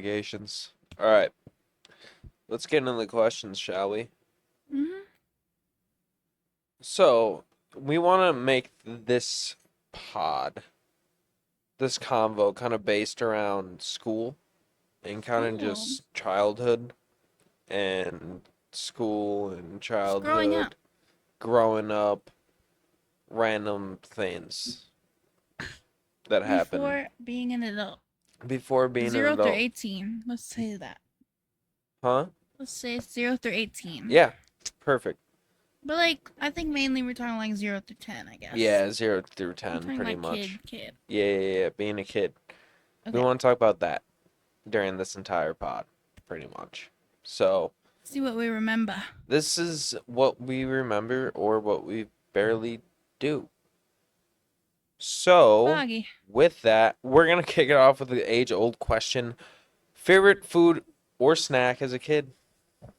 Obligations. All right. Let's get into the questions, shall we? Mm-hmm. So, we want to make this convo kind of based around school and kind of Oh, just childhood and school and just growing up. childhood, growing up, random things that happen Before being an adult. before being an 0 through adult. 18. Let's say that. Huh? Let's say 0 through 18. Yeah, perfect. But, like, I think mainly we're talking, like, 0 through 10, I guess. Yeah, 0 through I'm 10, talking, pretty like, much. kid. Yeah, being a kid. We Okay. want to talk about that during this entire pod, pretty much. So, See what we remember. this is what we remember or what we barely do. So, Foggy. with that, we're going to kick it off with the age-old question. Favorite food or snack as a kid?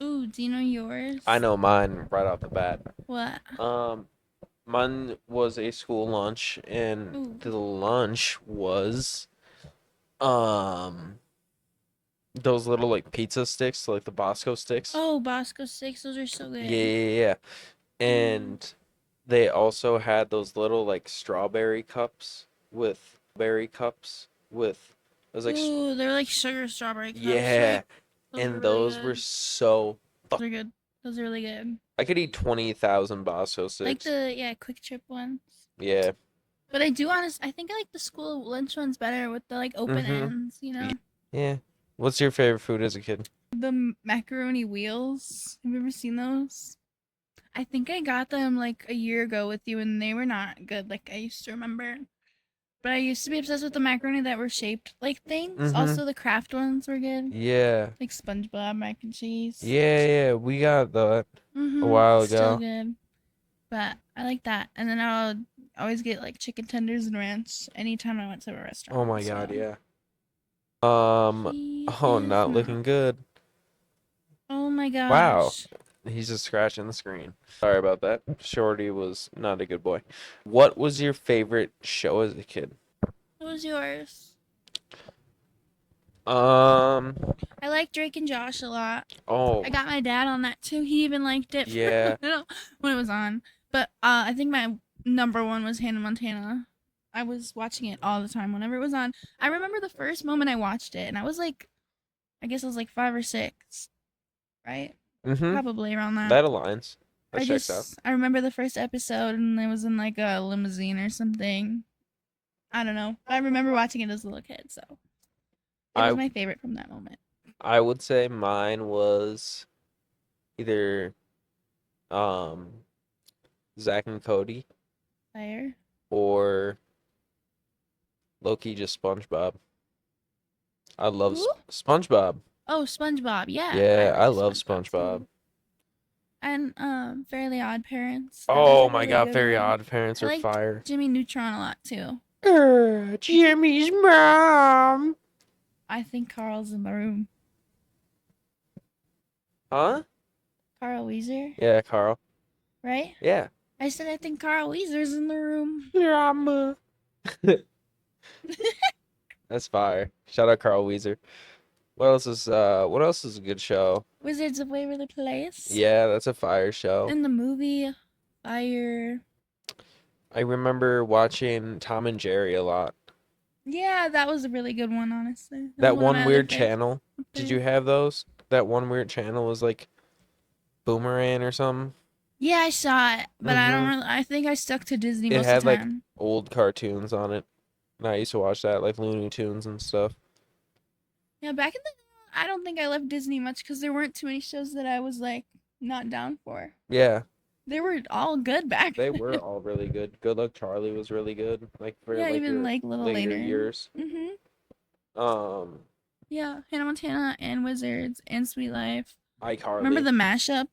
Ooh, do you know yours? I know mine right off the bat. What? Um, Mine was a school lunch, and Ooh. the lunch was, um, those little, like, pizza sticks, like the Bosco sticks. Oh, Bosco sticks. Those are so Yeah, good. yeah, yeah. Mm. And they also had those little like strawberry cups with it was like Ooh, they're like sugar strawberry cups, yeah, right? Those are and really those were good. so fuck. Those are good. Those are really good. I could eat 20,000 Bosco Like sticks. the, yeah, quick trip ones. Yeah. But I think I like the school lunch ones better with the like open Mhm. ends, you know? Yeah. What's your favorite food as a kid? The macaroni wheels. Have you ever seen those? I think I got them like a year ago with you and they were not good like I used to remember. But I used to be obsessed with the macaroni that were shaped like things. Mhm. Also, the craft ones were good. Yeah. Like SpongeBob mac and cheese. Yeah. We got that a Mm-hmm. while Still ago. good. But I like that. And then I would always get like chicken tenders and ranch anytime I went to a Oh restaurant. my God, So yeah. he Oh, is not not. looking good. Oh my Wow. gosh. He's just scratching the screen. Sorry about that. Shorty was not a good boy. What was your favorite show as a kid? What was yours? Um, I like Drake and Josh a lot. I oh, got my dad on that too. He even liked it yeah. when it was on. But I think my number one was Hannah Montana. I was watching it all the time whenever it was on. I remember the first moment I watched it, and I was like, I guess I was like 5 or 6, right? Mm-hmm. Probably around that. That aligns. That checks out. I remember the first episode, and it was in like a limousine or something. I don't know. I remember watching it as a little kid, so it was I my favorite from that moment. I would say mine was either um Zach and Cody Fire. or Loki just SpongeBob. I love Who? SpongeBob. Oh, SpongeBob. Yeah, I Yeah, I like love SpongeBob SpongeBob. too. And Fairly Odd Parents. That was Oh a my really God, good Very one. Odd Parents I are liked fire. Jimmy Neutron a lot too. Jimmy's mom. I think Carl's in the room. Huh? Carl Weezer, Yeah, Carl. right? Yeah. I said I think Carl Weezer's in the room. Drama. That's fire. Shout out Carl Weezer. What else is a good show? Wizards of Waverly Place. Yeah, that's a fire show. In the movie, Fire. I remember watching Tom and Jerry a lot. Yeah, that was a really good one, honestly. That was That one of one my other weird favorites. channel. Did you have those? That one weird channel was like Boomerang or something. Yeah, I saw it, but I don't Mm-hmm. really. I think I stuck to Disney It most of had the like time. old cartoons on it. And I used to watch that, like Looney Tunes and stuff. Yeah, back in the day, I don't think I left Disney much because there weren't too many shows that I was like not down for. Yeah, They were all good back they then. were all really good. Good Luck Charlie was really good, like for Yeah, like even your like a little later later. years. Mhm. Um, Yeah, Hannah Montana and Wizards and Sweet Life. Remember iCarly, the mashup?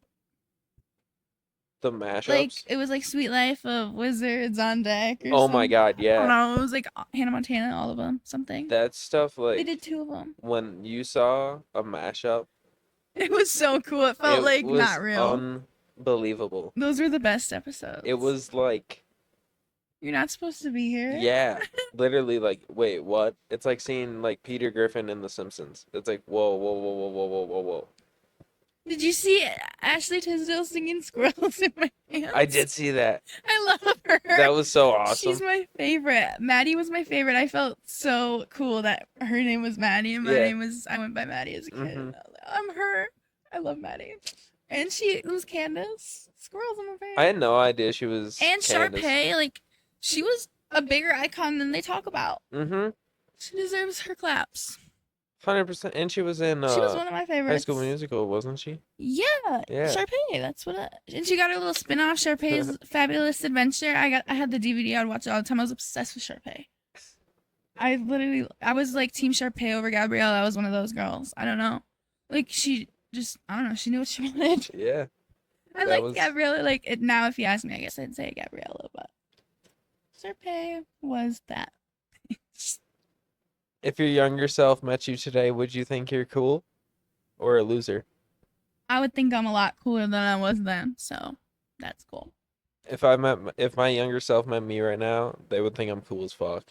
the Like mashups. it was like Sweet Life of Wizards on deck or Oh my something. God, I don't yeah. know. It was like Hannah Montana, all of them, something. That stuff They like did 2 of them. when you saw a mashup, It was so cool. It felt it like was not real. unbelievable. Those were the best It episodes. was like You're not supposed to be here. Yeah, literally, like, wait, what? It's like seeing like Peter Griffin in The Simpsons. It's like, whoa, whoa, whoa, whoa, whoa, whoa, whoa, whoa. Did you see Ashley Tisdale singing Squirrels in My I Hands? did see that. I love her. That was so She's awesome. my favorite. Maddie was my favorite. I felt so cool that her name was Maddie and my Yeah. name was, I went by Maddie as a kid. Hmm. I'm her. I love Maddie. And she was Candace. Squirrels in my I had pants. no idea she was And Candace. Sharpay, like, she was a bigger icon than they talk about. Mm-hmm. She deserves her claps. 100%. And she was in She was one of my High School favorites. Musical, wasn't she? Yeah, Yeah. Sharpay. That's what. And she got her little spin-off, Sharpay's Fabulous Adventure. I had the DVD. I'd watch it all the time. I was obsessed with Sharpay. I was like Team Sharpay over Gabrielle. I was one of those girls. I don't know. Like she just, I don't know. She knew what she wanted. Yeah. I That liked was Gabriella. Like now, if you ask me, I guess I'd say Gabriella, but Sharpay was that. if your younger self met you today, would you think you're cool or a loser? I would think I'm a lot cooler than I was then, so that's cool. If my younger self met me right now, they would think I'm cool as fuck,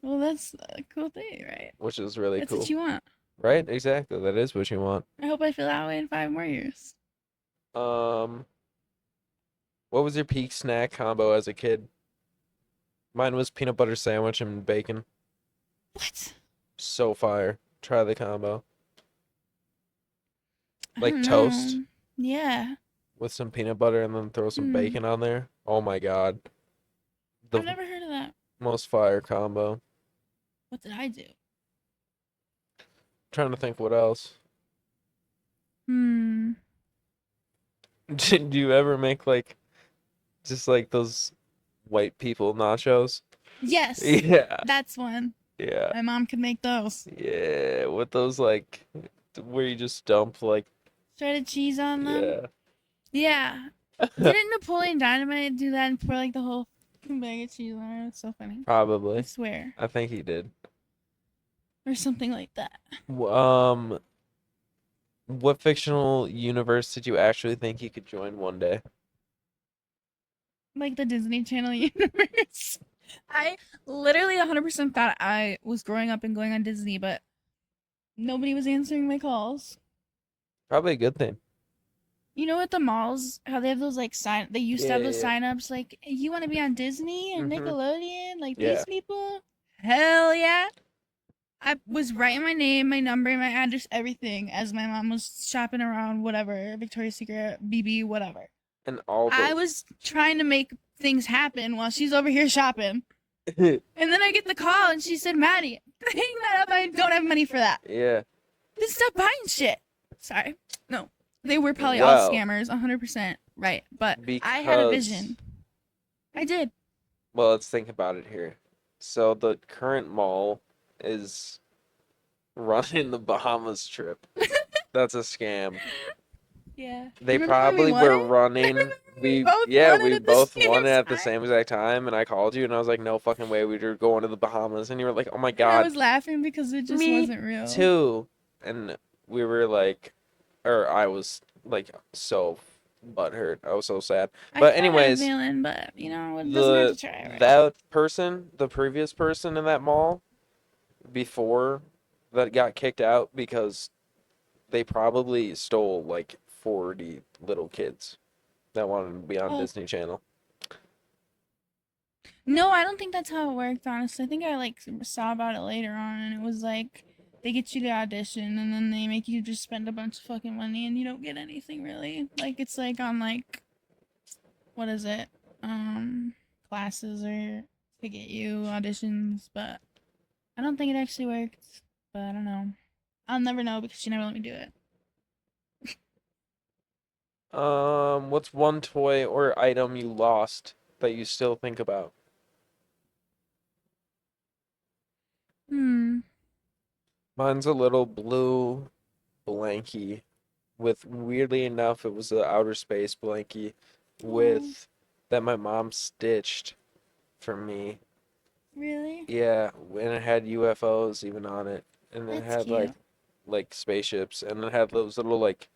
Well, that's a cool thing, right? which is really That's cool. what you want. Right? Exactly. That is what you want. I hope I feel that way in 5 more years. Um, what was your peak snack combo as a kid? Mine was peanut butter sandwich and bacon. What? So fire. Try the combo. I Like don't toast know. Yeah. with some peanut butter and then throw some Hmm. bacon on there. Oh my God. The I've never heard of that. most fire combo. What did I do? Trying to think what else. Hmm. Did you ever make like just like those white people nachos? Yes. Yeah. That's one. Yeah. My mom could make those. Yeah. With those like where you just dump like Shredded cheese on them. yeah. Yeah. Didn't Napoleon Dynamite do that and pour like the whole bag of cheese on it? It's so funny. I Probably. swear. I think he did. Or something like that. Um, what fictional universe did you actually think you could join one day? Like the Disney Channel universe. I literally 100% thought I was growing up and going on Disney, but nobody was answering my calls. Probably a good thing. You know, at the malls, how they have those like they used to Yeah, have yeah, those yeah. sign-ups like, "Hey, you want to be on Disney and Hmm. Nickelodeon, like Yeah. these people?" Hell yeah. I was writing my name, my number, my address, everything as my mom was shopping around, whatever, Victoria's Secret, BB, whatever. And all I the was trying to make things happen while she's over here shopping. And then I get the call and she said, "Maddie, hang that up. I don't have money for that. yeah. Just stop buying shit." Sorry. No. They were probably all Well, scammers, 100%. Right. But I had a because vision. I did. well, let's think about it here. So the current mall is running the Bahamas trip. That's a scam. Yeah. They Remember when we probably won were it? running. We We both yeah, won it we at the both same won it at the time. same exact time, and I called you and I was like, no fucking way, we were going to the Bahamas, and you were like, oh my And I God, was laughing because it just me wasn't real. too. And we were like, or I was like so butthurt. I was so sad. I But kinda had a anyways, feeling, but you know, it doesn't hurt the to try, right? that person, the previous person in that mall before that got kicked out because they probably stole like 40 little kids that wanted to be on Oh, Disney Channel. no, I don't think that's how it worked, honestly. I think I like saw about it later on and it was like they get you to audition and then they make you just spend a bunch of fucking money and you don't get anything really. Like it's like on like what is it? Classes or to get you auditions, but I don't think it actually worked. But I don't know. I'll never know because she never let me do it. What's one toy or item you lost that you still think about? Hmm. Mine's a little blue blankie with, weirdly enough, it was an outer space blankie Oh, with that my mom stitched for me. really? Yeah, and it had UFOs even on it, and it That's had cute. like spaceships, and it had those little like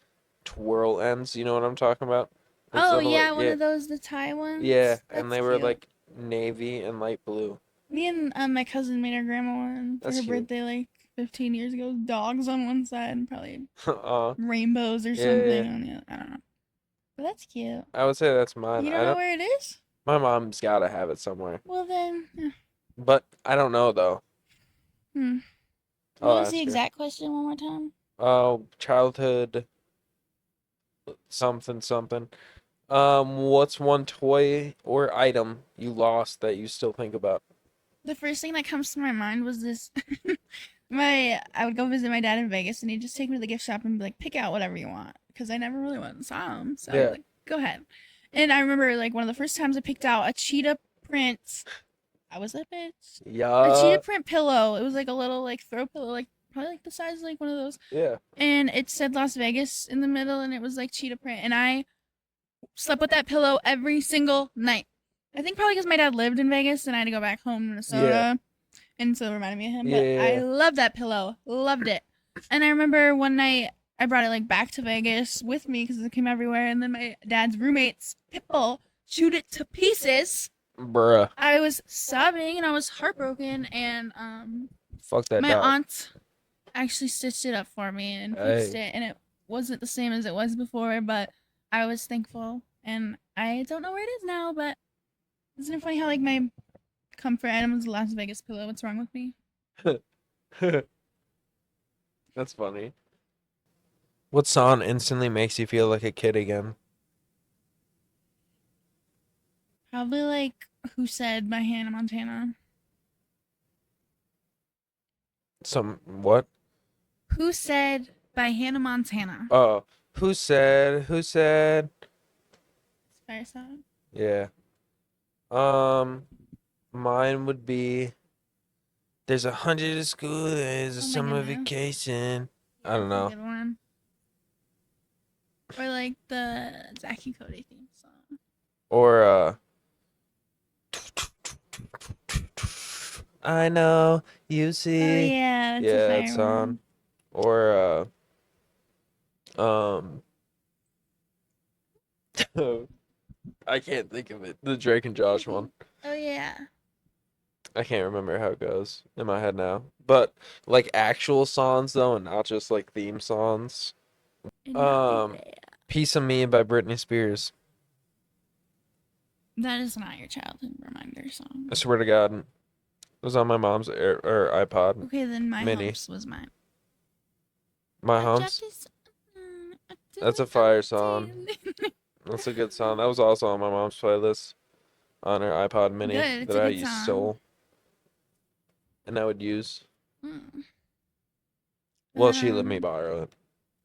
twirl ends. You know what I'm talking about? Those Oh little like yeah, one yeah, of those the Thai yeah, ones. and That's they were cute. like navy and light blue. Me and my cousin made our grandma one for That's her cute. birthday like 15 years ago. Dogs on one side and probably uh, rainbows or yeah, yeah, yeah. something on the other. I don't know. But that's cute. I would say that's mine. You don't I know don't. where it is? My mom's gotta have it somewhere, Well then, but I don't know though. hmm. What I'll was the ask her. exact question one more time? Oh, childhood something something. What's one toy or item you lost that you still think about? The first thing that comes to my mind was this. I would go visit my dad in Vegas, and he'd just take me to the gift shop and be like, "Pick out whatever you want," because I never really went and saw him. So he's Yeah, like, "Go ahead." And I remember like one of the first times I picked out a cheetah print. I was a bitch. A cheetah yeah, print pillow. It was like a little like throw pillow, like probably like the size of like one of those. yeah. And it said Las Vegas in the middle, and it was like cheetah print. And I slept with that pillow every single night. I think probably because my dad lived in Vegas and I had to go back home to Yeah, Minnesota, and so it reminded me of him. yeah, But I yeah. loved that pillow, loved it. And I remember one night I brought it like back to Vegas with me because it came everywhere. And then my dad's roommate's pit bull chewed it to pieces. Bruh, I was sobbing and I was heartbroken. And fuck that my dog. aunt actually stitched it up for me and fixed Hey, it, and it wasn't the same as it was before. But I was thankful, and I don't know where it is now. But isn't it funny how like my comfort item was the Las Vegas pillow? What's wrong with me? that's funny. What song instantly makes you feel like a kid again? Probably like Who Said by Hannah Montana. Some what? Who Said by Hannah Montana. Oh, who said? Who said? It's a fire song. Yeah. Um, mine would be there's 100 at school, there's a Oh my summer goodness. vacation. Yeah, I don't that's a know. good one. Or like the Zack and Cody theme song. Or I know you Oh see. yeah, that's a Yeah, that fire song. one. Or I can't think of it. The Drake and Josh one. Oh yeah. I can't remember how it goes in my head now. But like actual songs though, and not just like theme songs. And not be Um, there. Piece of Me by Britney Spears. That is not your childhood reminder song. I swear to God, it was on my mom's or iPod Okay, then My mini. Humps was mine. My I dropped Humps. this. I do That's a it on fire the song. team. That's a good song. That was also on my mom's playlist on her iPod mini Good. It's that a I good used song. stole and I would use. Mm. Well, she let me borrow it.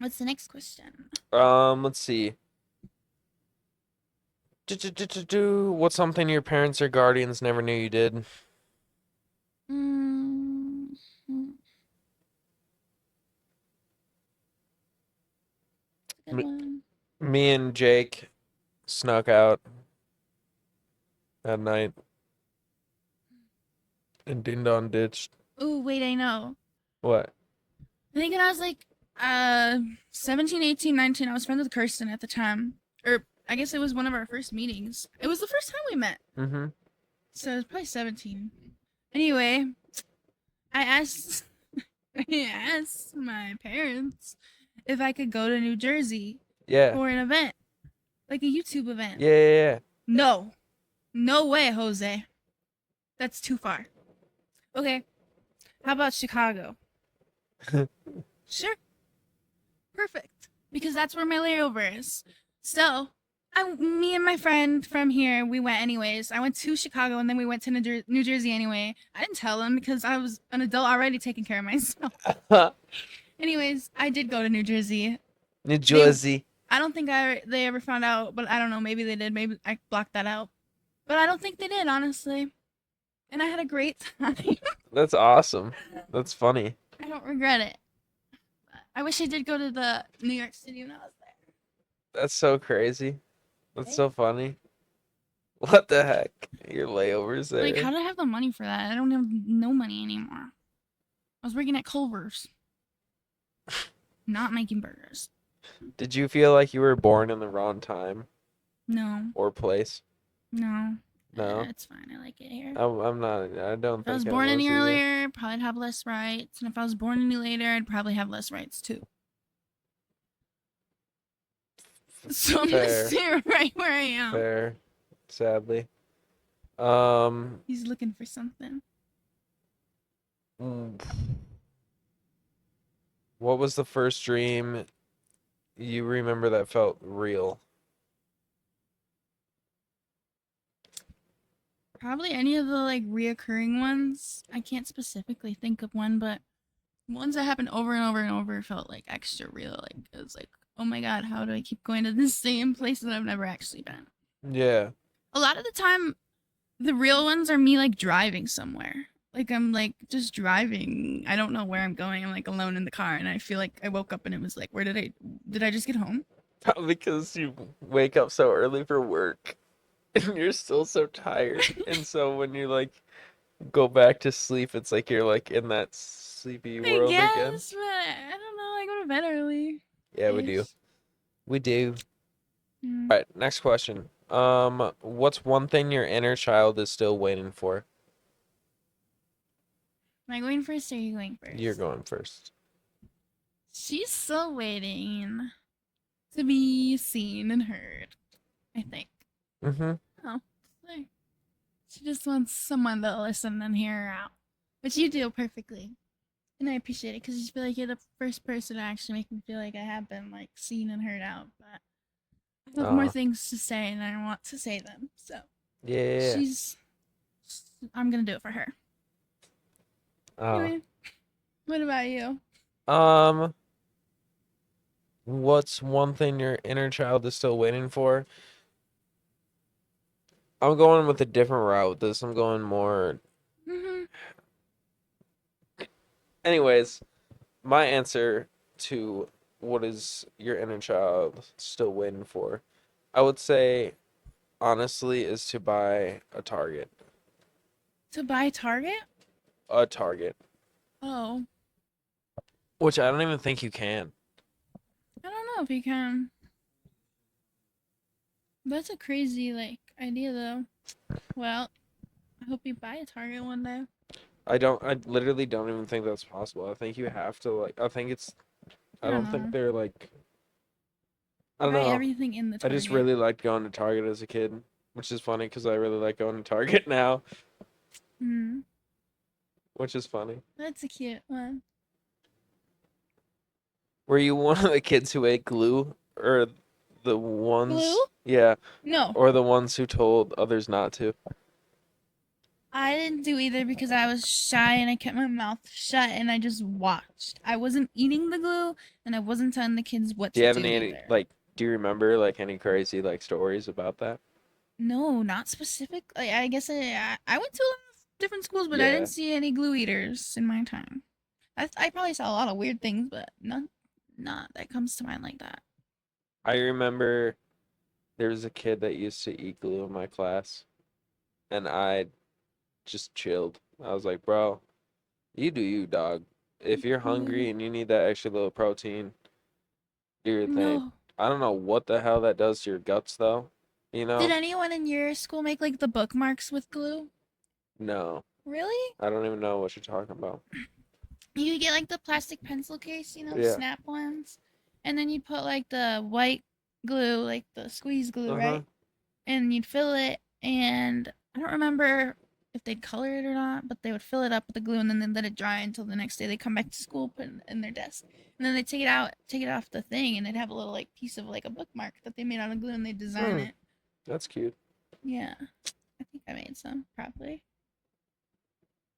What's the next question? Let's see. What's something your parents or guardians never knew you did? Mm. Good M- one. Me and Jake snuck out at night and Ding Dong ditched. Oh wait, I know. What? I think when I was like uh 17, 18, 19, I was friends with Kirsten at the time. Or I guess it was one of our first meetings. It was the first time we met. Mm-hmm. So it was probably 17. Anyway, I asked I asked my parents if I could go to New Jersey Yeah. for an event, like a YouTube event. Yeah, yeah, No. No way, Jose. That's too far. Okay. How about Chicago? yeah. Sure. Perfect. Because that's where my layover is. So, me and my friend from here, we went anyways. I went to Chicago and then we went to New Jersey anyway. I didn't tell them because I was an adult already taking care of myself. Anyways, I did go to New Jersey. New They, Jersey. I don't think they ever found out, but I don't know. Maybe they did. Maybe I blocked that out. But I don't think they did, honestly. And I had a great time. That's awesome. That's funny. I don't regret it. I wish I did go to the New York City when I was there. That's so crazy. That's Okay? so funny. What the heck? Your layovers Like, there. how did I have the money for that? I don't have no money anymore. I was working at Culver's, not making burgers. Did you feel like you were born in the wrong time No, or place? no. No, It's fine. I like it here. I'm not. I don't If I was think I born was any either. earlier, probably have less rights. And if I was born any later, I'd probably have less rights too. So I'm gonna Fair, stay right where I am. fair. Sadly. Um, He's looking for something. mm, what was the first dream you remember that felt real? Probably any of the like reoccurring ones. I can't specifically think of one, but ones that happened over and over and over felt like extra real. Like it was like, oh my god, how do I keep going to the same place that I've never actually been? Yeah. A lot of the time, the real ones are me like driving somewhere. Like I'm like just driving. I don't know where I'm going. I'm like alone in the car, and I feel like I woke up and it was like, where did I just get home? Probably because you wake up so early for work and you're still so tired. And so when you like go back to sleep, it's like you're like in that sleepy I world again. guess, but I don't know. I go to bed early Yeah, we do. ish. We do. Mm. All right, next question. What's one thing your inner child is still waiting for? Am I going first or are you going You're first? going first. She's still waiting to be seen and heard, I think. Mm-hmm. Oh, like, she just wants someone to listen and hear her out. Which you do perfectly. And I appreciate it because you feel like you're the first person to actually make me feel like I have been like seen and heard out. But I have more Uh, things to say and I want to say them. So yeah. she's I'm gonna do it for her. Uh, Anyway, what about you? um, what's one thing your inner child is still waiting for? I'm going with a different route with this. I'm going more. Mm-hmm. Anyways, my answer to what is your inner child still waiting for, I would say honestly is to buy a Target. To buy Target? A Target, Oh, which I don't even think you can. I don't know if you can. That's a crazy like idea though. Well, I hope you buy a Target one day. I literally don't even think that's possible. I think you have to like I I don't don't think know. they're like I don't Buy know. everything in the I just Target. really liked going to Target as a kid, which is funny because I really like going to Target now, Hmm. which is funny. That's a cute one. Were you one of the kids who ate glue or the Glue? ones, yeah, No, or the ones who told others not to? I didn't do either because I was shy and I kept my mouth shut and I just watched. I wasn't eating the glue and I wasn't telling the kids what Do you to have do any either. like do you remember like any crazy like stories about that? No, not specific. Like, I guess I went to a lot of different schools, but I Yeah. didn't see any glue eaters in my time. I probably saw a lot of weird things, but not that comes to mind like that. I remember there was a kid that used to eat glue in my class and I just chilled. I was like, "Bro, you do you, dog. If you're hungry Glue. and you need that extra little protein, do your thing." No. I don't know what the hell that does to your guts though. You Did know? anyone in your school make like the bookmarks with glue? No. Really? I don't even know what you're talking about. You could get like the plastic pencil case, the Yeah. snap ones, and then you'd put like the white glue, like the squeeze glue, Uh-huh. right? And you'd fill it, and I don't remember if they'd color it or not, but they would fill it up with the glue and then they'd let it dry until the next day they come back to school, put it in their desk, and then they take it off the thing, and they'd have a little like piece of like a bookmark that they made out of glue, and they design Hmm. it. That's cute. Yeah, I think I made some probably.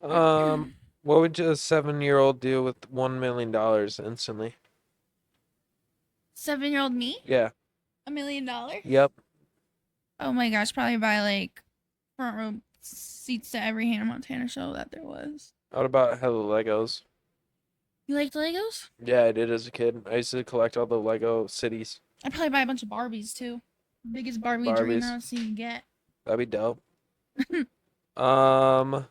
Um, what would a 7-year-old do with $1 million instantly? 7-year-old me, Yeah. $1 million. Yep. Oh my gosh, probably buy like front row seats to every Hannah Montana show that there was. What about Hello Legos? You liked Legos? Yeah, I did as a kid. I used to collect all the Lego cities. I'd probably buy a bunch of Barbies too. Biggest Barbie dream Barbies. I've seen you get. That'd be dope. Um,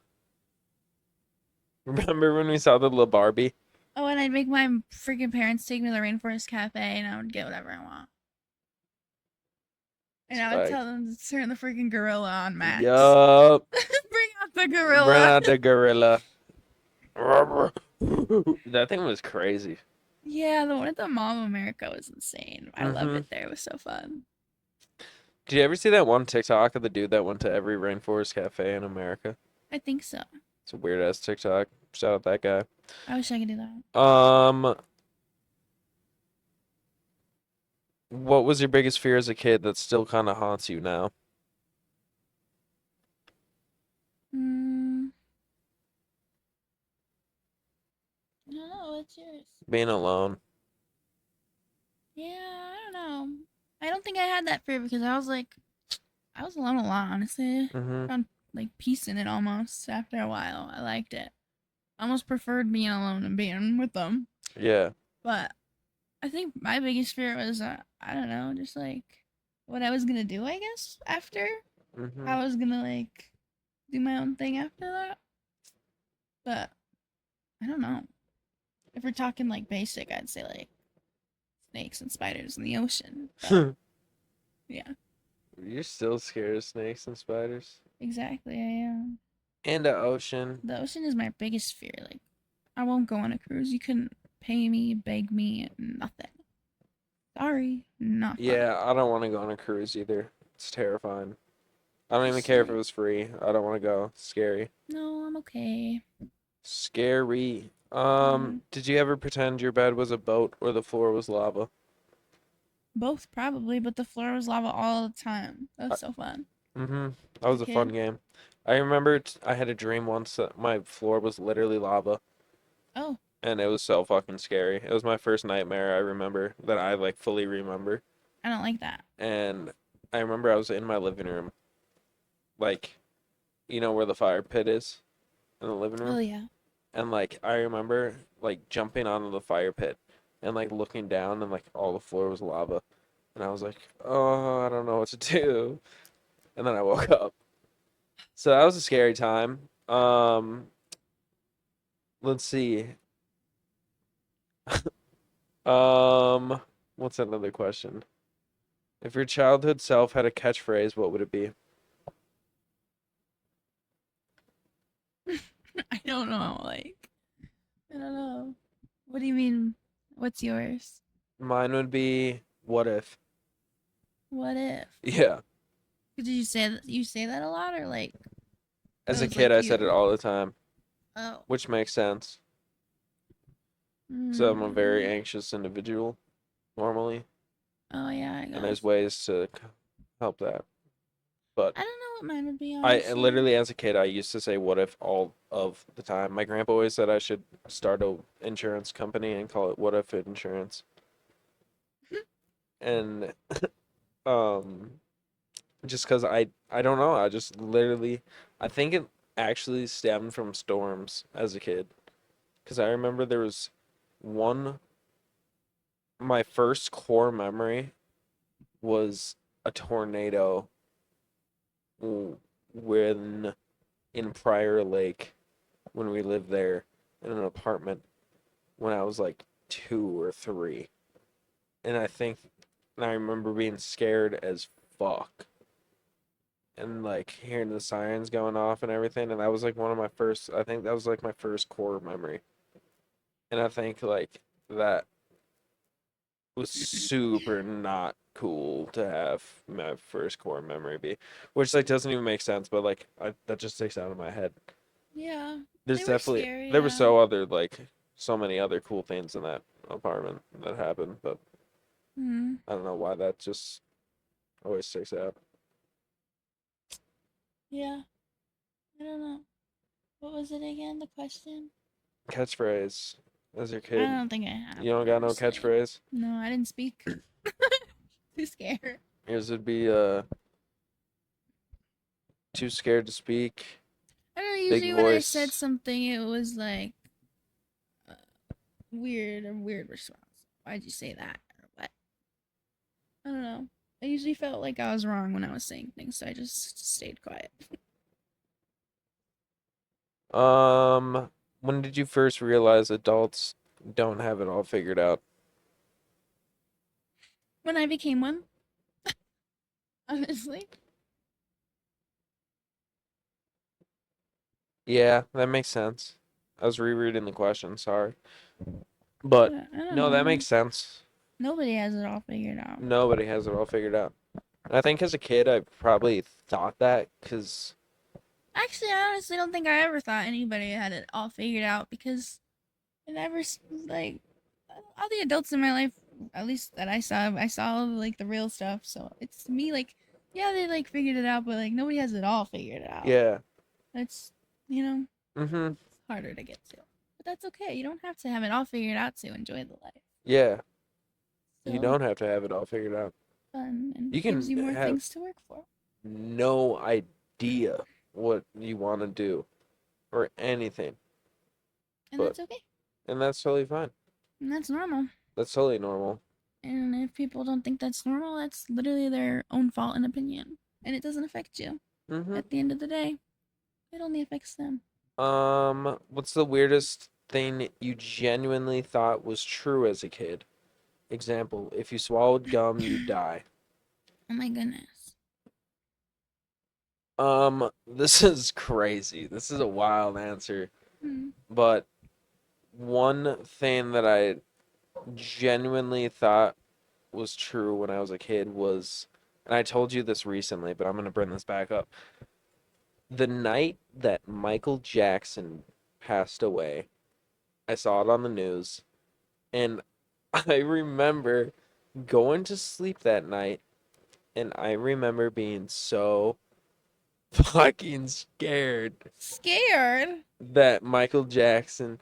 remember when we saw the little Barbie? Oh, and I'd make my freaking parents take me to the Rainforest Cafe and I would get whatever I want. And I would Like, tell them to turn the freaking gorilla on max. yup. Bring out the Bring gorilla. out the gorilla. That thing was crazy. Yeah, the one at the Mall of America was insane. I loved Mm-hmm. it there. It was so fun. Did you ever see that one TikTok of the dude that went to every rainforest cafe in America? I think so. It's a weird ass TikTok. Shout out that guy. I wish I could do that. Um, what was your biggest fear as a kid that still kind of haunts you now? Mm, I don't know. What's yours? Being alone. Yeah, I don't know. I don't think I had that fear because I was alone a lot, honestly. Mm-hmm. Found like peace in it almost after a while. I liked it. I almost preferred being alone and being with them. Yeah. But I think my biggest fear was I don't know, just like what I was gonna do. I guess after Mm-hmm. I was gonna like do my own thing after that. But I don't know. If we're talking like basic, I'd say like snakes and spiders in the ocean. But yeah, You're still scared of snakes and spiders? exactly. I am. And the ocean. The ocean is my biggest fear. Like I won't go on a cruise. You couldn't pay me, beg me, nothing. Sorry, not fun. Yeah, I don't want to go on a cruise either. It's terrifying. I don't even Just care if it like, was free. I don't want to go. Scary. no, I'm okay. Scary. Mm, Did you ever pretend your bed was a boat or the floor was lava? both probably, but the floor was lava all the time. That I, was so fun. mm-hmm. That As a was a fun kid. game. I remember I had a dream once that my floor was literally lava, Oh, and it was so fucking scary. It was my first nightmare I remember that I like fully remember. I don't like that. And I remember I was in my living room, like, you know where the fire pit is in the living Oh room? yeah. And like I remember like jumping onto the fire pit and like looking down and like all the floor was lava. And I was like, "Oh, I don't know what to do." And then I woke up. So that was a scary time. Let's see. Um, what's another question? If your childhood self had a catchphrase, what would it be? I don't know. Like I don't know. What do you mean? What's yours? Mine would be, "What if?" What if? Yeah. Did you say that? You say that a lot, or like that As a was kid, like I said it you? all the time, Oh. which makes sense. So I'm a very Mm. anxious individual normally, Oh yeah, I and there's guess. ways to help that. But I don't know what mine would be I honestly. literally, as a kid, I used to say "what if" all of the time. My grandpa always said I should start a insurance company and call it "What If Insurance." And um, just because I don't know, I just literally I think it actually stemmed from storms as a kid. Because I remember there was one my first core memory was a tornado when in Prior Lake when we lived there in an apartment when I was like 2 or 3. And I remember being scared as fuck and like hearing the sirens going off and everything. And that was like one of my first, I think that was like my first core memory. And I think like that was super not cool to have my first core memory be, which like doesn't even make sense, but like that just sticks out of my head. Yeah, There's they were definitely scary. there were Yeah. so many other cool things in that apartment that happened, but Hmm. I don't know why that just always sticks out. Yeah. I don't know. What was it again? The question? Catchphrase as your I kid. don't think I have You don't one got no honestly. catchphrase? No, I didn't speak. Too scared. Yours would be too scared to speak, I don't know. big Usually when I said voice. something, it was like uh, weird response. Why'd you say that? Or what? I don't know. I usually felt like I was wrong when I was saying things, so I just stayed quiet. Um, when did you first realize adults don't have it all figured out? When I became one, honestly. Yeah, that makes sense. I was rereading the question, sorry. But But I don't no, that know. makes sense. Nobody has it all figured out. Nobody has it all figured out. And I think as a kid, I probably thought that because, Actually, I honestly don't think I ever thought anybody had it all figured out because it never like all the adults in my life, at least that I saw like the real stuff. So it's to me like, yeah, they like figured it out, but like nobody has it all figured out. yeah. That's you know Mm-hmm. harder to get to, but that's okay. You don't have to have it all figured out to enjoy the life. Yeah. You Still don't have to have it all figured out. fun and You gives can you more have things to work for, no idea what you want to do or anything, and but, that's okay. and that's totally fine. And that's normal. That's totally normal. And if people don't think that's normal, that's literally their own fault and opinion, and it doesn't affect you. Mm-hmm. At the end of the day, it only affects them. What's the weirdest thing you genuinely thought was true as a kid? Example, if you swallowed gum, you'd die. Oh my goodness. This is crazy. This is a wild answer. Hmm. But one thing that I genuinely thought was true when I was a kid was, and I told you this recently, but I'm gonna bring this back up. The night that Michael Jackson passed away, I saw it on the news, and I remember going to sleep that night, and I remember being so fucking scared Scared? that Michael Jackson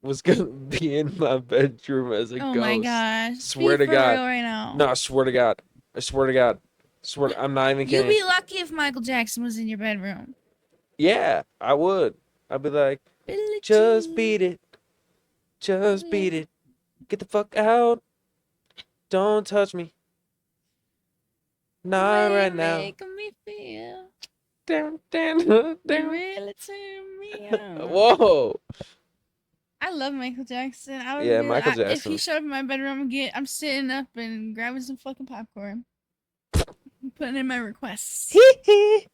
was gonna be in my bedroom as a Oh my ghost. gosh. Be Swear to for God. real right now. No, I swear to God. I swear to God. I'm not even You'd kidding. be lucky if Michael Jackson was in your bedroom. Yeah, I would. I'd be like, Billie just beat Jean. it. Oh Just yeah. beat it. Get the fuck out. Don't touch me. The Not way right you now. make me feel. Down, down, You down. really turn me on. Whoa. I love Michael Jackson. I would Yeah, be like, Michael if he Jackson. showed up in my bedroom again, I'm sitting up and grabbing some fucking popcorn, putting in my requests. Hee hee.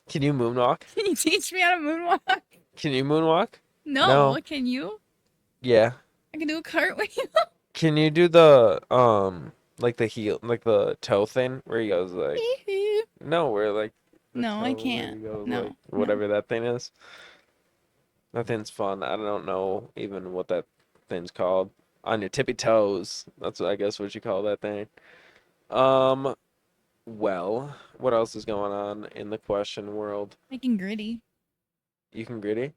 Can you moonwalk? Can you teach me how to moonwalk? Can you moonwalk? No, No. can you? Yeah. I can do a cartwheel. Can you do the like the heel, like the toe thing where he goes like, no, where like the No, I toe where can't. he goes like No, no. whatever that thing is. That thing's fun. I don't know even what that thing's called. On your tippy toes. That's I guess what you call that thing. Um, well, what else is going on in the question world? Making gritty. You can gritty?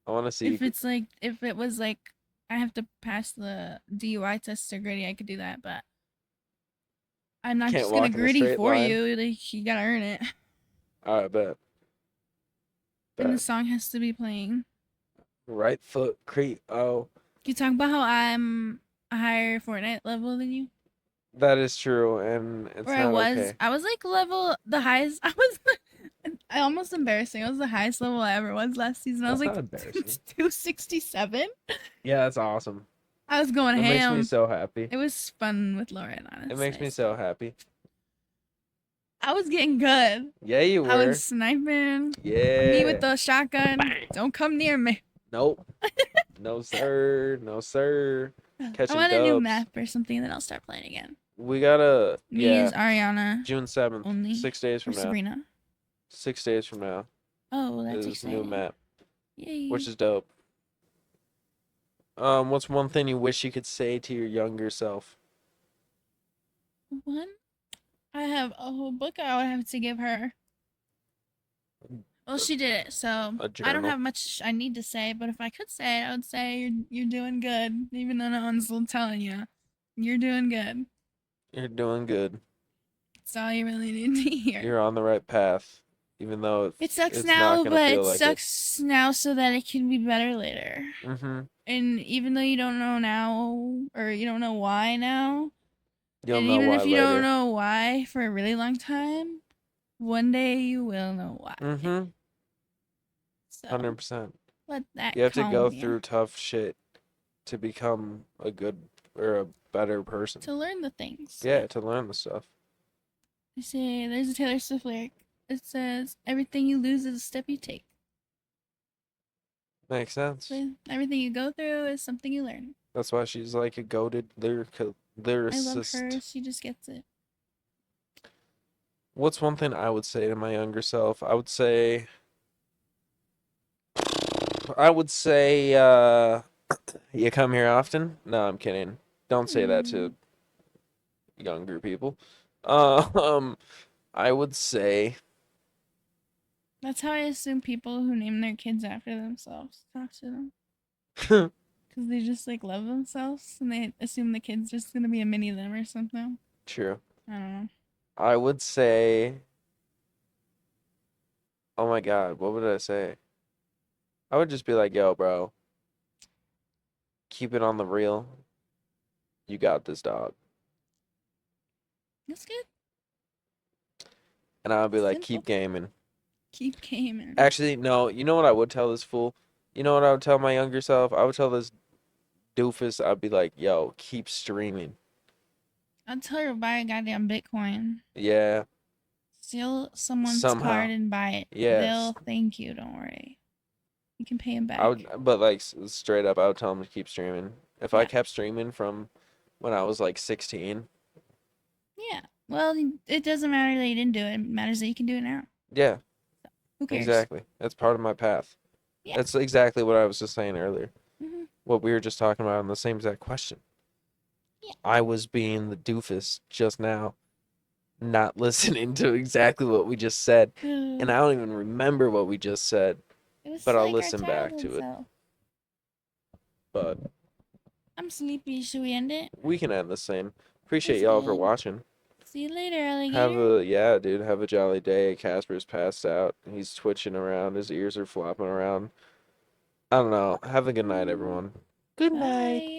I want to see you. If it's like, if it was like, I have to pass the DUI test to gritty, I could do that. But I'm not Can't just gonna walk in a gritty straight for line. you. Like you gotta earn it, All right, bet. and the Bet. song has to be playing. Right foot creep. Oh, You talk about how I'm a higher Fortnite level than you, that is true, and or it's I not was. okay. I was like level the highest. I was. I almost embarrassing. I was the highest level I ever was last season. I was That's like not embarrassing. 267. Yeah, that's awesome. I was going It makes me ham. so happy. It was fun with Lauren, It makes me honestly. so happy. I was getting good. Yeah, you I was were. sniping. Me with Yeah. the shotgun. Bang. Don't come near me. Nope. No, sir. No, sir. I Catching want a new dubs. map or something, then I'll start playing again. We gotta, Me yeah, is Ariana June 7th, only, 6 days or from now. Sabrina. 6 days from now Oh, that's is new exciting. map, which Yay. is dope. What's one thing you wish you could say to your younger self? One? I have a whole book I would have to give her. Well, she did it, so A I don't journal. have much I need to say. But if I could say it, I would say you're doing good, even though no one's telling you. You're doing good. You're doing good. That's all you really need to hear. You're on the right path, even though It sucks it's not now, gonna but feel it like it. sucks now so that it can be better later. Mm-hmm. And even though you don't know now, or you don't know why now, You'll and know even why if you don't later. know why for a really long time, one day you will know why. Mm-hmm. So 100%. let that You have to go calm you. through tough shit to become a good or a better person. To learn the things. Yeah. Yeah, to learn the stuff. They say there's a Taylor Swift lyric. It says, "Everything you lose is a step you take." Makes sense. So everything you go through is something you learn. That's why she's like a goated I love her. lyricist. She just gets it. What's one thing I would say to my younger self? I would say, you come here often? No, I'm kidding. Don't say that Hmm. to younger people. Um, I would say, That's how I assume people who name their kids after themselves talk to them. Because they just like love themselves and they assume the kid's just gonna be a mini them or something. true. I don't know. I would say, oh my God, what would I say? I would just be like, yo, bro, keep it on the real. You got this, dog. That's good. And I would be like, Simple. keep gaming. Keep gaming. Actually, no, you know what I would tell this fool? You know what I would tell my younger self? I would tell this doofus, I'd be like, yo, keep streaming. I'll tell her to buy a goddamn Bitcoin. Yeah, Steal someone's somehow. card and buy it. Yes. They'll thank you. Don't worry. You can pay him I would, back. but like straight up, I would tell him to keep streaming. If I Yeah. kept streaming from when I was like 16, Yeah. Well, it doesn't matter that you didn't do it. It matters that you can do it now. yeah, Who cares? exactly. That's part of my path. Yeah. That's exactly what I was just saying earlier. Hmm. What we were just talking about in the same exact question. Yeah. I was being the doofus just now, not listening to exactly what we just said. And I don't even remember what we just said, It was but I'll like our listen back childhood to it. self. But I'm sleepy. Should we end it? we can end this same. It Appreciate was y'all for good. watching. See you later, Have alligator. a, yeah, dude, have a jolly day. Casper's passed out. He's twitching around. His ears are flopping around. I don't know. Have a good night, Mm, everyone. Good night. bye.